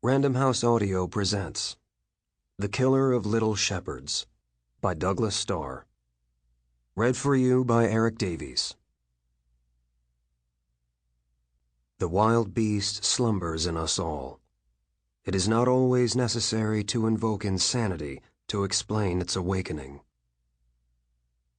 Random House Audio presents The Killer of Little Shepherds by Douglas Starr. Read for you by Erik Davies. The wild beast slumbers in us all. It is not always necessary to invoke insanity to explain its awakening.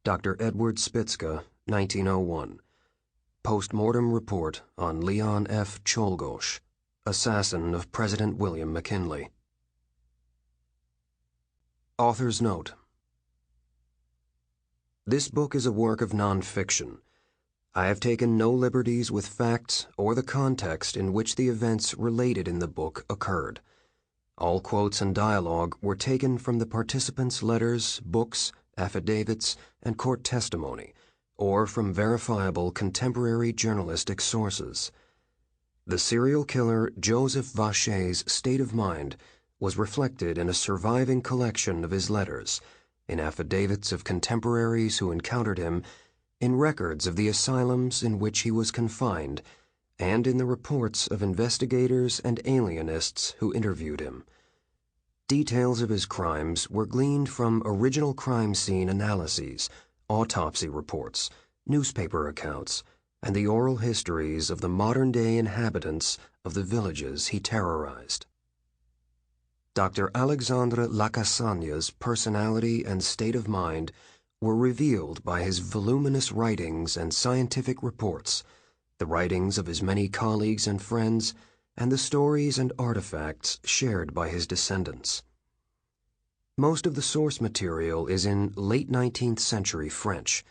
Dr. Edward Spitzka, 1901. Post-mortem report on Leon F. Czolgosz, assassin of President William McKinley. Author's note. This book is a work of non-fiction. I have taken no liberties with facts or the context in which the events related in the book occurred. All quotes and dialogue were taken from the participants' letters, books, affidavits, and court testimony, or from verifiable contemporary journalistic sources. The serial killer Joseph Vacher's state of mind was reflected in a surviving collection of his letters, in affidavits of contemporaries who encountered him, in records of the asylums in which he was confined, and in the reports of investigators and alienists who interviewed him. Details of his crimes were gleaned from original crime scene analyses, autopsy reports, newspaper accounts, and the oral histories of the modern-day inhabitants of the villages he terrorized. Dr. Alexandre Lacassagne's personality and state of mind were revealed by his voluminous writings and scientific reports, the writings of his many colleagues and friends, and the stories and artifacts shared by his descendants. Most of the source material is in late 19th century French.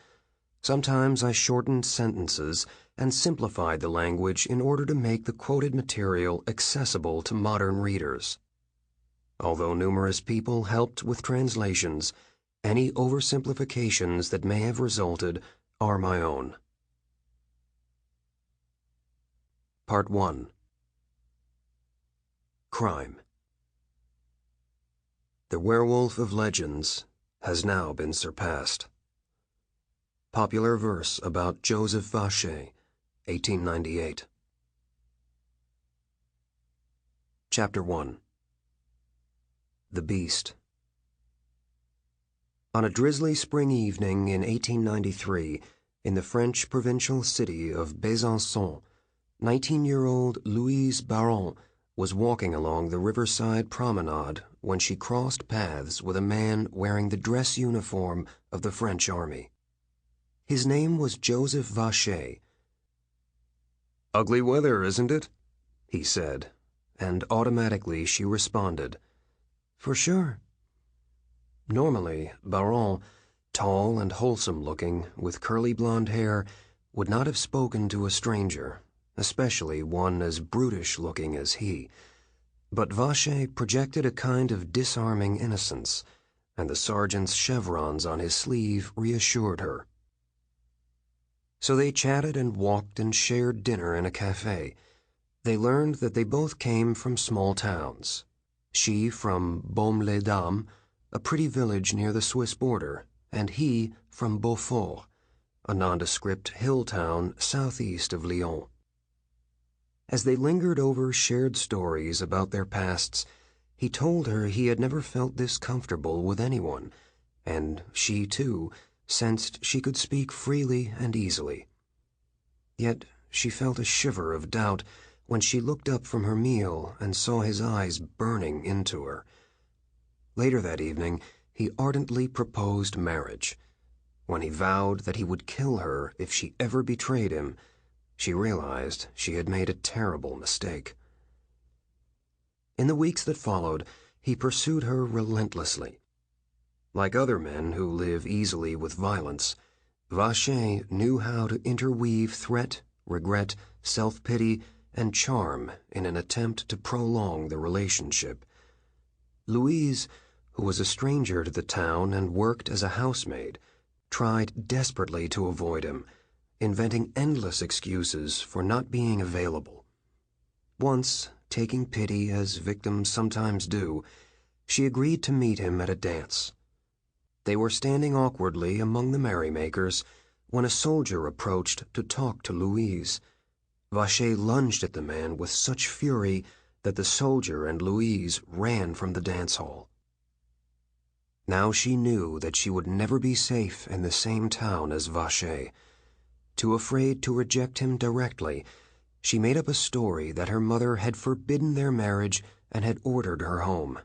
Sometimes I shortened sentences and simplified the language in order to make the quoted material accessible to modern readers. Although numerous people helped with translations, any oversimplifications that may have resulted are my own. Part 1. Crime. The werewolf of legends has now been surpassed. Popular verse about Joseph Vacher, 1898. Chapter 1. The Beast. On a drizzly spring evening in 1893, in the French provincial city of Besançon, 19-year-old Louise Baron was walking along the riverside promenade when she crossed paths with a man wearing the dress uniform of the French army. His name was Joseph Vacher. "Ugly weather, isn't it?" he said, and automatically she responded, "For sure." Normally, Baron, tall and wholesome-looking, with curly blonde hair, would not have spoken to a stranger, especially one as brutish-looking as he. But Vacher projected a kind of disarming innocence, and the sergeant's chevrons on his sleeve reassured her. So they chatted and walked and shared dinner in a cafe. They learned that they both came from small towns. She from Baume-les-Dames, a pretty village near the Swiss border, and he from Beaufort, a nondescript hill town southeast of Lyon. As they lingered over shared stories about their pasts, he told her he had never felt this comfortable with anyone, and she, too, sensed she could speak freely and easily. Yet she felt a shiver of doubt when she looked up from her meal and saw his eyes burning into her. Later that evening, he ardently proposed marriage. When he vowed that he would kill her if she ever betrayed him, she realized she had made a terrible mistake. In the weeks that followed, he pursued her relentlessly. Like other men who live easily with violence, Vacher knew how to interweave threat, regret, self-pity, and charm in an attempt to prolong the relationship. Louise, who was a stranger to the town and worked as a housemaid, tried desperately to avoid him, inventing endless excuses for not being available. Once, taking pity as victims sometimes do, she agreed to meet him at a dance. They were standing awkwardly among the merrymakers when a soldier approached to talk to Louise. Vacher lunged at the man with such fury that the soldier and Louise ran from the dance hall. Now she knew that she would never be safe in the same town as Vacher. Too afraid to reject him directly, she made up a story that her mother had forbidden their marriage and had ordered her home.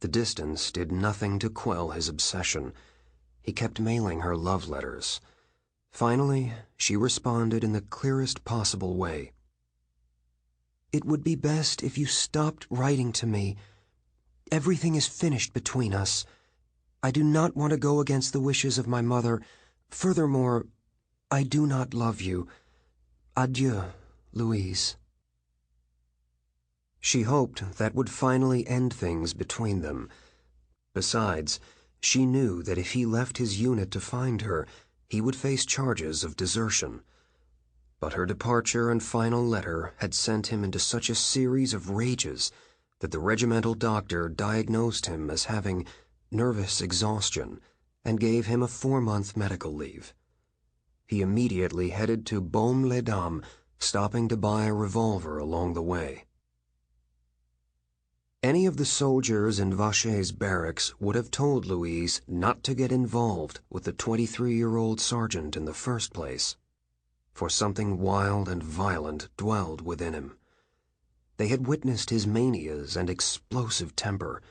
The distance did nothing to quell his obsession. He kept mailing her love letters. Finally, she responded in the clearest possible way. "It would be best if you stopped writing to me. Everything is finished between us. I do not want to go against the wishes of my mother. Furthermore, I do not love you. Adieu, Louise." She hoped that would finally end things between them. Besides, she knew that if he left his unit to find her, he would face charges of desertion. But her departure and final letter had sent him into such a series of rages that the regimental doctor diagnosed him as having nervous exhaustion and gave him a 4-month medical leave. He immediately headed to Baume-les-Dames, stopping to buy a revolver along the way. Any of the soldiers in Vacher's barracks would have told Louise not to get involved with the 23-year-old sergeant in the first place, for something wild and violent dwelled within him. They had witnessed his manias and explosive temper,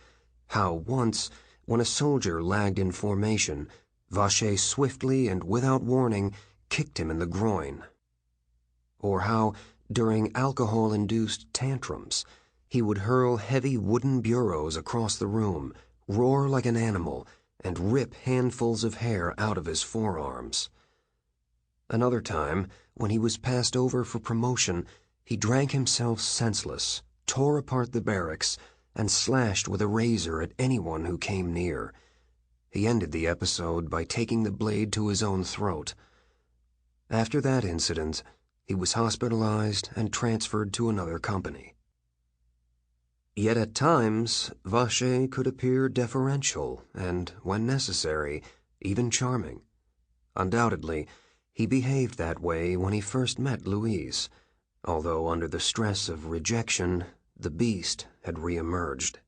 how once, when a soldier lagged in formation, Vacher swiftly and without warning kicked him in the groin. Or how, during alcohol-induced tantrums, he would hurl heavy wooden bureaus across the room, roar like an animal, and rip handfuls of hair out of his forearms. Another time, when he was passed over for promotion, he drank himself senseless, tore apart the barracks, and slashed with a razor at anyone who came near. He ended the episode by taking the blade to his own throat. After that incident, he was hospitalized and transferred to another company. Yet at times, Vacher could appear deferential and, when necessary, even charming. Undoubtedly, he behaved that way when he first met Louise, although under the stress of rejection, the beast had re-emerged.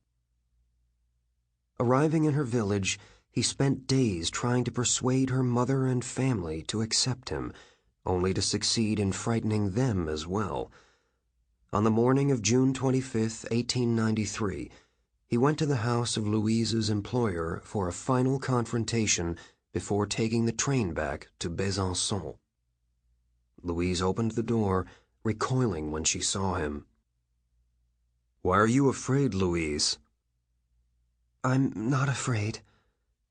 Arriving in her village, he spent days trying to persuade her mother and family to accept him, only to succeed in frightening them as well. On the morning of June 25, 1893, he went to the house of Louise's employer for a final confrontation before taking the train back to Besançon. Louise opened the door, recoiling when she saw him. "Why are you afraid, Louise?" "I'm not afraid,"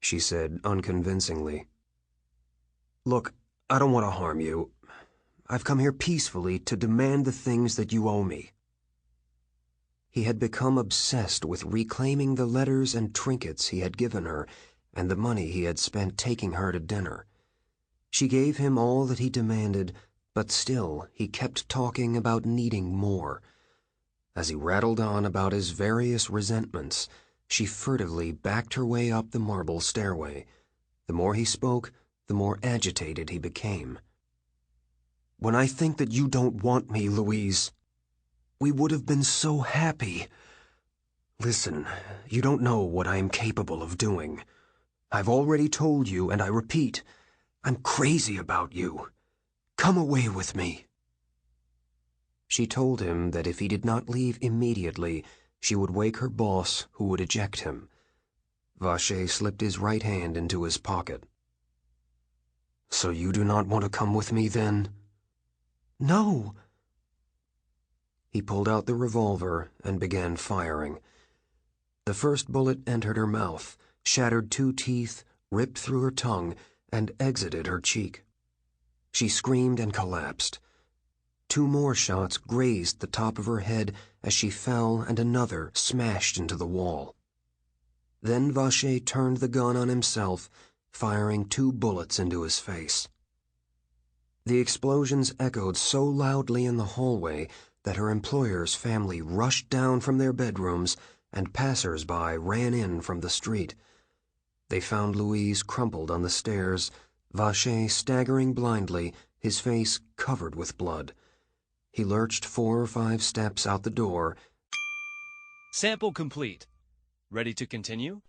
she said unconvincingly. "Look, I don't want to harm you. I've come here peacefully to demand the things that you owe me." He had become obsessed with reclaiming the letters and trinkets he had given her and the money he had spent taking her to dinner. She gave him all that he demanded, but still he kept talking about needing more. As he rattled on about his various resentments, she furtively backed her way up the marble stairway. The more he spoke, the more agitated he became. "When I think that you don't want me, Louise, we would have been so happy. Listen, you don't know what I am capable of doing. I've already told you, and I repeat, I'm crazy about you. Come away with me." She told him that if he did not leave immediately, she would wake her boss, who would eject him. Vacher slipped his right hand into his pocket. "So you do not want to come with me, then?" "No." He pulled out the revolver and began firing. The first bullet entered her mouth, shattered 2 teeth, ripped through her tongue, and exited her cheek. She screamed and collapsed. 2 more shots grazed the top of her head as she fell, and another smashed into the wall. Then Vacher turned the gun on himself, firing 2 bullets into his face. The explosions echoed so loudly in the hallway that her employer's family rushed down from their bedrooms and passers-by ran in from the street. They found Louise crumpled on the stairs, Vacher staggering blindly, his face covered with blood. He lurched 4 or 5 steps out the door. Sample complete. Ready to continue?